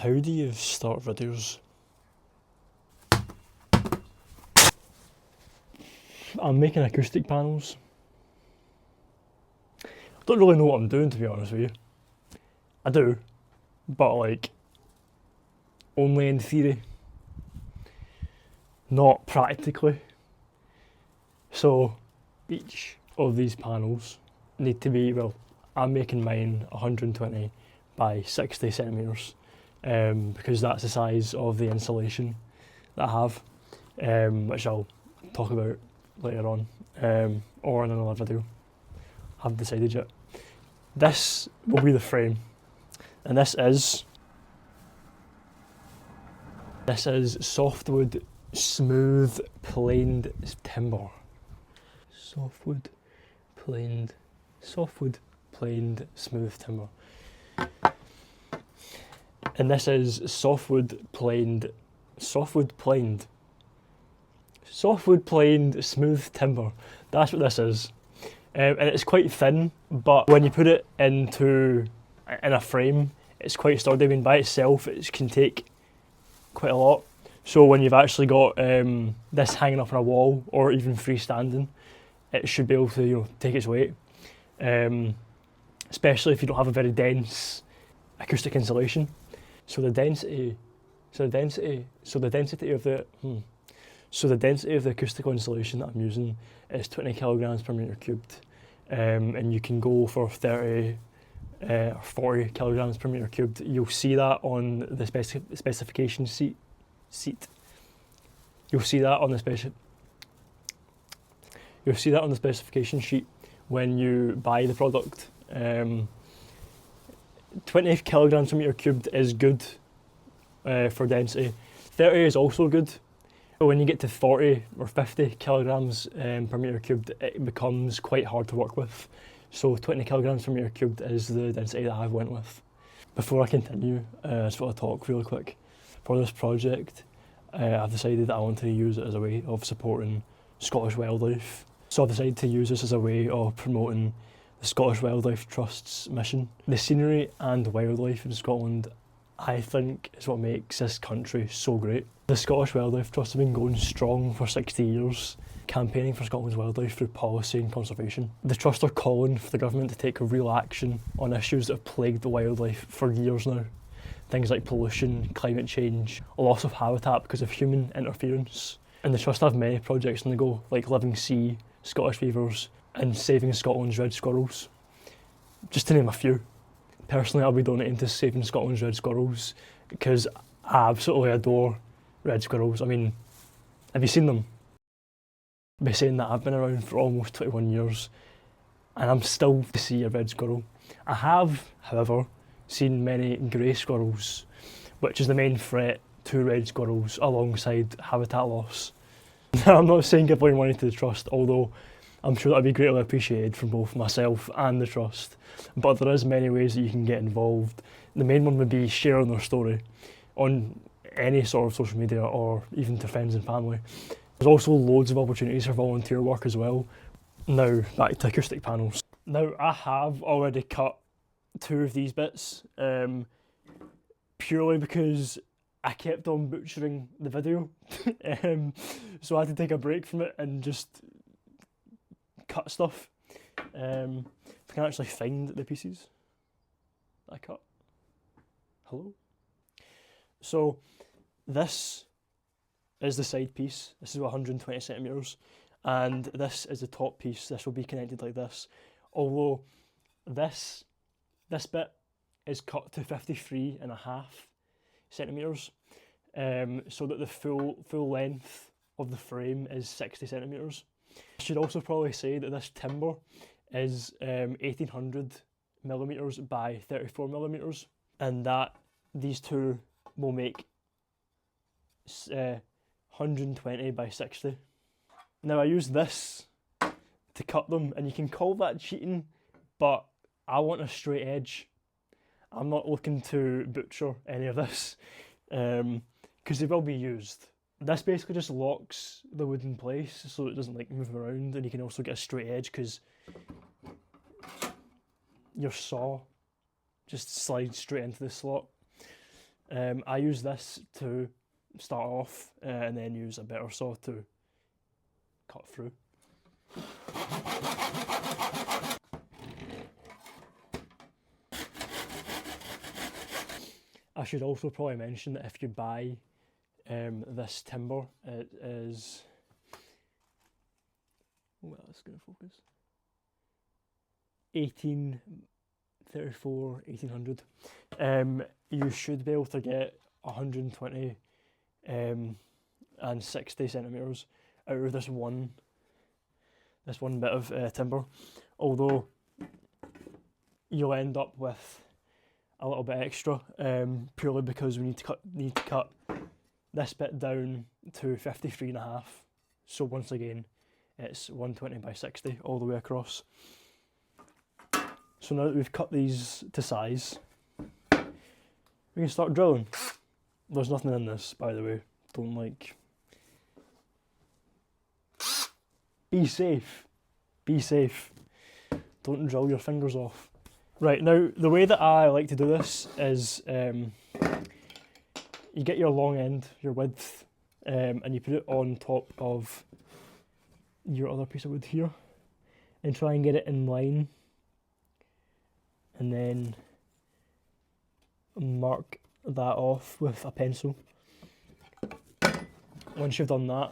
How do you start videos? I'm making acoustic panels. I don't really know what I'm doing, to be honest with you. I do, but like, only in theory, not practically. So each of these panels need to be, well, I'm making mine 120 by 60 centimetres because that's the size of the insulation that I have, which I'll talk about later on or in another video. I haven't decided yet. This will be the frame, and this is softwood smooth planed timber. Softwood planed smooth timber. And this is softwood planed smooth timber. That's what this is. And it's quite thin, but when you put it in a frame, it's quite sturdy. I mean, by itself, it can take quite a lot. So when you've actually got this hanging up on a wall or even freestanding, it should be able to, take its weight. Especially if you don't have a very dense acoustic insulation. So the density of the acoustical insulation that I'm using is 20 kilograms per meter cubed, and you can go for 30 or 40 kilograms per meter cubed. You'll see that on the specification sheet. You'll see that on the specification sheet when you buy the product. 20 kilograms per meter cubed is good for density. 30 is also good. But when you get to 40 or 50 kilograms per meter cubed, it becomes quite hard to work with. So 20 kilograms per meter cubed is the density that I've went with. Before I continue, I just want to talk really quick. For this project, I've decided that I want to use it as a way of supporting Scottish wildlife. So I've decided to use this as a way of promoting the Scottish Wildlife Trust's mission. The scenery and wildlife in Scotland, I think, is what makes this country so great. The Scottish Wildlife Trust have been going strong for 60 years, campaigning for Scotland's wildlife through policy and conservation. The Trust are calling for the government to take real action on issues that have plagued the wildlife for years now. Things like pollution, climate change, loss of habitat because of human interference. And the Trust have many projects on the go, like Living Sea, Scottish beavers, and saving Scotland's red squirrels, just to name a few. Personally, I'll be donating to saving Scotland's red squirrels because I absolutely adore red squirrels. I mean, have you seen them? I'll be saying that I've been around for almost 21 years and I'm still to see a red squirrel. I have, however, seen many grey squirrels, which is the main threat to red squirrels alongside habitat loss. I'm not saying give away money to the Trust, although I'm sure that would be greatly appreciated from both myself and the Trust. But there is many ways that you can get involved. The main one would be sharing their story on any sort of social media or even to friends and family. There's also loads of opportunities for volunteer work as well. Now, back to acoustic panels. Now, I have already cut 2 of these bits, purely because I kept on butchering the video. So I had to take a break from it and just cut stuff. If I can actually find the pieces that I cut. Hello? So this is the side piece. This is 120 centimetres. And this is the top piece. This will be connected like this. Although this bit is cut to 53.5 centimetres. So that the full length of the frame is 60 centimetres. I should also probably say that this timber is 1800 millimetres by 34 millimetres, and that these two will make 120 by 60. Now I use this to cut them, and you can call that cheating, but I want a straight edge. I'm not looking to butcher any of this, because they will be used. This basically just locks the wood in place so it doesn't move around, and you can also get a straight edge because your saw just slides straight into the slot. I use this to start off and then use a better saw to cut through. I should also probably mention that if you buy this timber, it is, well, that's going to focus, 1834, 1800. You should be able to get 120 and 60 centimeters out of this one bit of timber, although you'll end up with a little bit extra, purely because we need to cut this bit down to 53.5. So once again, it's 120 by 60 all the way across. So now that we've cut these to size, we can start drilling. There's nothing in this, by the way. Don't like. Be safe. Be safe. Don't drill your fingers off. Right, now the way that I like to do this is you get your long end, your width, and you put it on top of your other piece of wood here and try and get it in line, and then mark that off with a pencil. Once you've done that,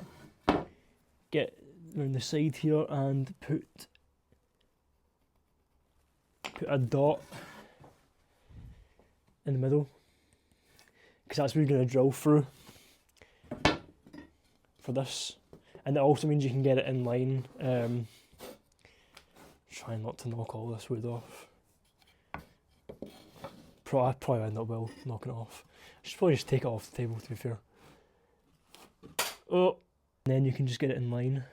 get around the side here and put a dot in the middle, because that's where you're going to drill through for this, and it also means you can get it in line. Try not to knock all this wood off. I probably end up well knocking it off. I should probably just take it off the table, to be fair. Oh, and then you can just get it in line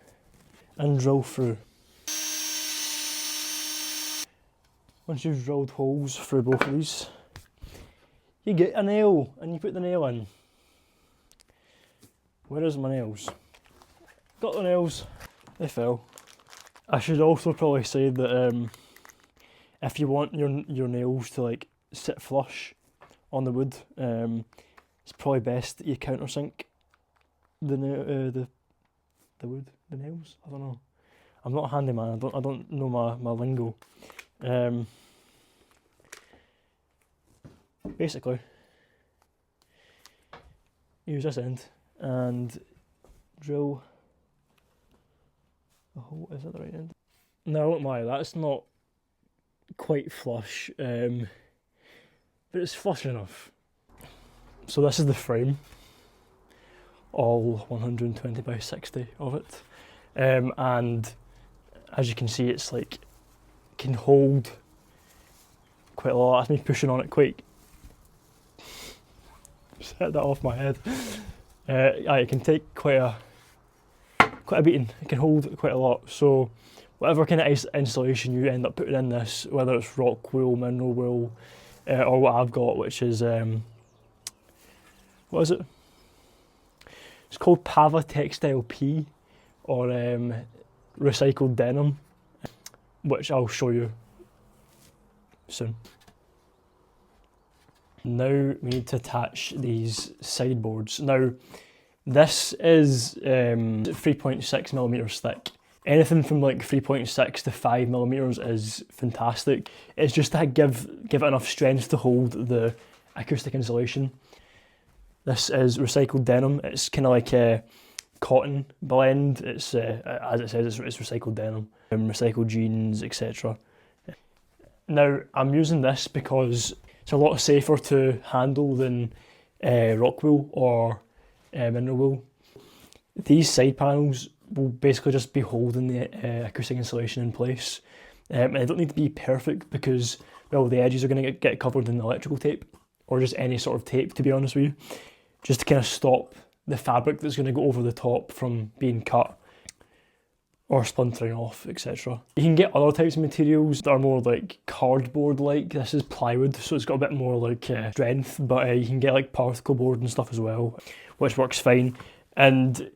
and drill through. Once you've drilled holes through both of these, you get a nail and you put the nail in. Where is my nails? Got the nails. They fell. I should also probably say that if you want your nails to like sit flush on the wood, it's probably best that you countersink the wood, the nails. I don't know. I'm not a handyman. I don't know my lingo. Basically, use this end and drill a hole. Is that the right end? No, I won't lie, that's not quite flush, but it's flush enough. So this is the frame, all 120 by 60 of it, and as you can see, it's like can hold quite a lot. That's me pushing on it quite. Just hit that off my head. It can take quite a beating. It can hold quite a lot. So whatever kind of insulation you end up putting in this, whether it's rock wool, mineral wool, or what I've got, which is what is it? It's called Pava Textile P, or recycled denim, which I'll show you soon. Now we need to attach these sideboards. Now this is 3.6mm thick. Anything from like 3.6 to 5mm is fantastic. It's just to give it enough strength to hold the acoustic insulation. This is recycled denim. It's kind of like a cotton blend. It's as it says, it's recycled denim, recycled jeans, etc. Now I'm using this because it's a lot safer to handle than rock wool or mineral wool. These side panels will basically just be holding the acoustic insulation in place. And they don't need to be perfect because, well, the edges are going to get covered in electrical tape, or just any sort of tape, to be honest with you, just to kind of stop the fabric that's going to go over the top from being cut or splintering off, etc. You can get other types of materials that are more like cardboard-like. This is plywood, so it's got a bit more like strength, but you can get like particle board and stuff as well, which works fine. And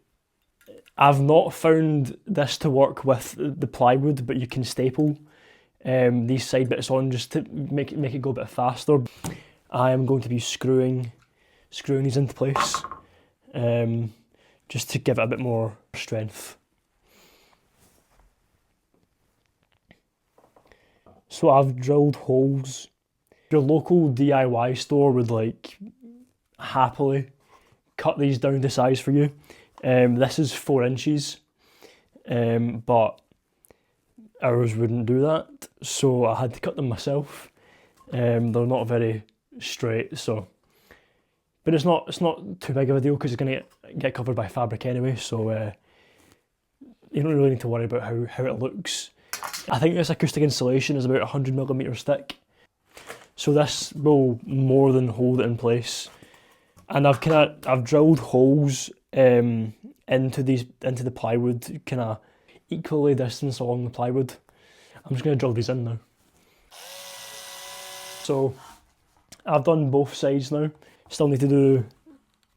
I've not found this to work with the plywood, but you can staple these side bits on just to make it go a bit faster. I am going to be screwing screwing these into place, just to give it a bit more strength. So I've drilled holes. Your local DIY store would like happily cut these down to size for you. This is 4 inches, but ours wouldn't do that, so I had to cut them myself. They're not very straight, so, but it's not too big of a deal because it's going to get covered by fabric anyway, so you don't really need to worry about how it looks. I think this acoustic insulation is about 100mm thick, so this will more than hold it in place. And I've drilled holes into the plywood, kind of equally distanced along the plywood. I'm just going to drill these in now. So I've done both sides now. Still need to do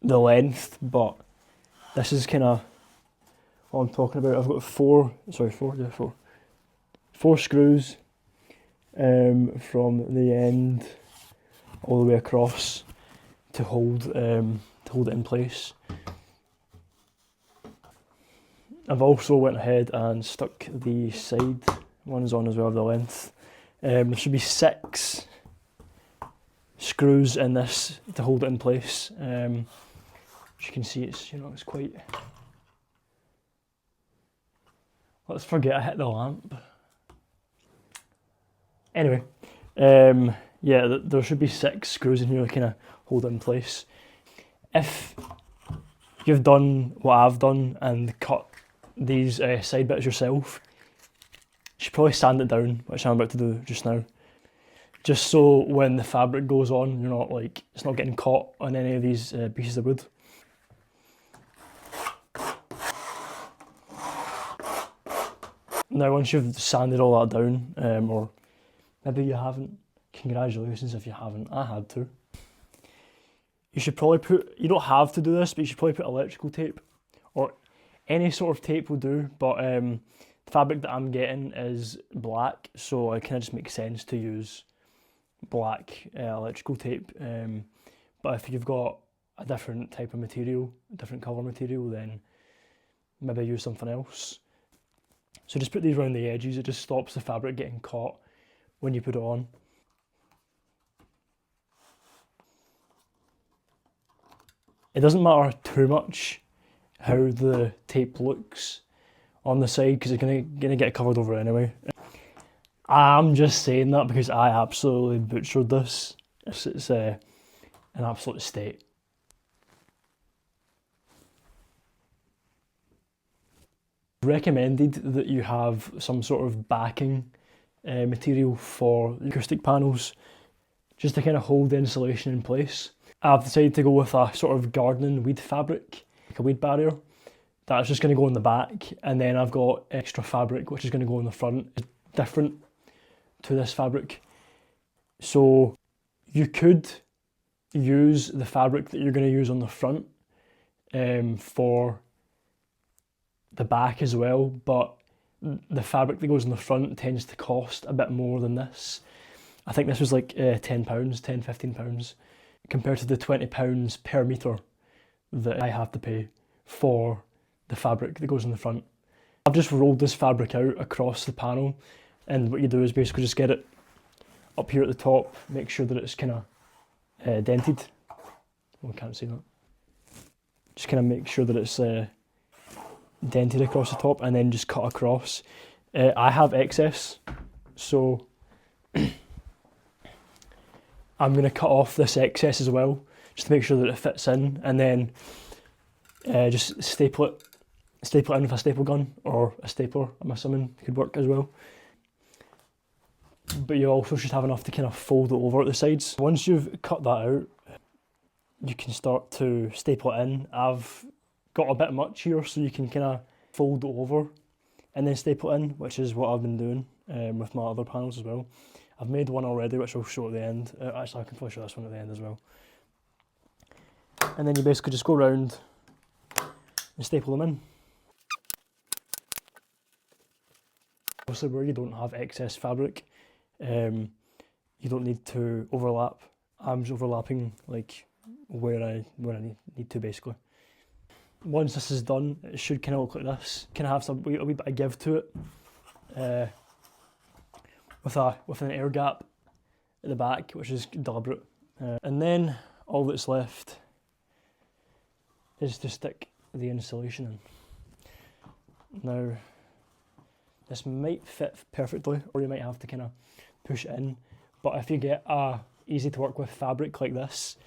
the length, but this is kind of what I'm talking about. I've got four screws from the end all the way across to hold it in place. I've also went ahead and stuck the side ones on as well of the length. There should be 6 screws in this to hold it in place. As you can see, it's quite. Let's forget I hit the lamp. Anyway, yeah, there should be 6 screws in here to kind of hold it in place. If you've done what I've done and cut these side bits yourself, you should probably sand it down, which I'm about to do just now. Just so when the fabric goes on, you're not it's not getting caught on any of these pieces of wood. Now once you've sanded all that down, or maybe you haven't, congratulations if you haven't, I had to. You should probably you don't have to do this, but you should probably put electrical tape, or any sort of tape will do, but the fabric that I'm getting is black, so it kind of just makes sense to use black electrical tape. But if you've got a different type of material, a different colour material, then maybe use something else. So just put these around the edges, it just stops the fabric getting caught when you put it on. It doesn't matter too much how the tape looks on the side because it's gonna get covered over anyway. I'm just saying that because I absolutely butchered this. It's an absolute state. Recommended that you have some sort of backing material for acoustic panels, just to kind of hold the insulation in place. I've decided to go with a sort of gardening weed fabric, like a weed barrier. That's just going to go in the back, and then I've got extra fabric which is going to go in the front. It's different to this fabric. So you could use the fabric that you're going to use on the front for the back as well, but the fabric that goes in the front tends to cost a bit more than this. I think this was like £10, compared to the £20 per metre that I have to pay for the fabric that goes in the front. I've just rolled this fabric out across the panel, and what you do is basically just get it up here at the top, make sure that it's kind of dented. Oh, I can't see that. Just kind of make sure that it's dented across the top, and then just cut across. I have excess, so I'm going to cut off this excess as well, just to make sure that it fits in, and then just staple it in with a staple gun, or a stapler, I'm assuming could work as well. But you also should have enough to kind of fold it over at the sides. Once you've cut that out, you can start to staple it in. I've got a bit much here, so you can kind of fold it over and then staple it in, which is what I've been doing with my other panels as well. I've made one already, which I'll show at the end. Actually, I can probably show this one at the end as well. And then you basically just go around and staple them in. Obviously, where you don't have excess fabric, you don't need to overlap. I'm just overlapping like where I need to basically. Once this is done, it should kind of look like this. Kind of have a wee bit of give to it, with an air gap at the back, which is deliberate. And then all that's left is to stick the insulation in. Now, this might fit perfectly, or you might have to kind of push it in. But if you get a easy to work with fabric like this,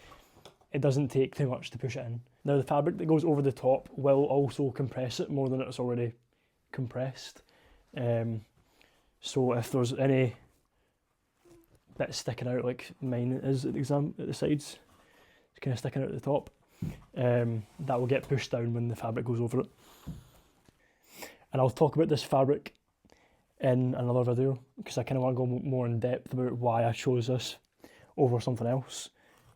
it doesn't take too much to push it in. Now, the fabric that goes over the top will also compress it more than it's already compressed. So if there's any bits sticking out, like mine is at the sides, it's kind of sticking out at the top, that will get pushed down when the fabric goes over it. And I'll talk about this fabric in another video, because I kind of want to go more in depth about why I chose this over something else.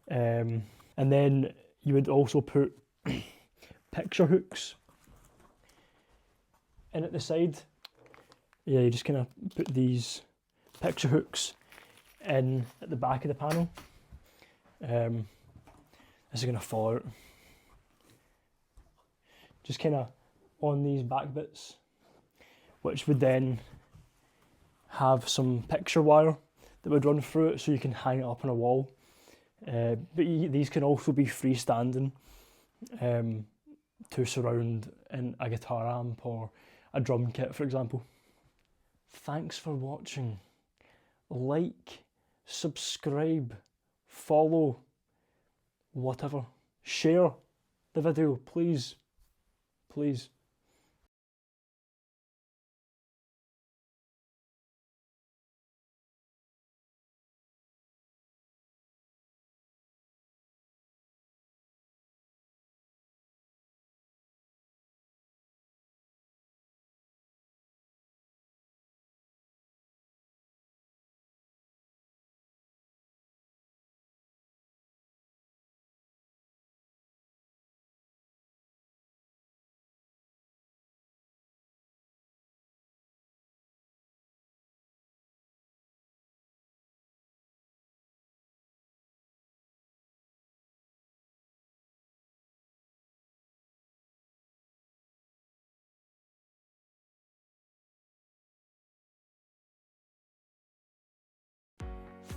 And then you would also put picture hooks in at the side. Yeah, you just kind of put these picture hooks in at the back of the panel. This is going to fall out. Just kind of on these back bits, which would then have some picture wire that would run through it, so you can hang it up on a wall. But these can also be freestanding to surround in a guitar amp or a drum kit, for example. Thanks for watching. Like, subscribe, follow, whatever. Share the video, please. Please.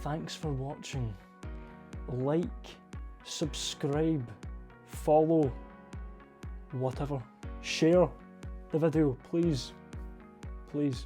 Thanks for watching. Like, subscribe, follow, whatever. Share the video, please. Please.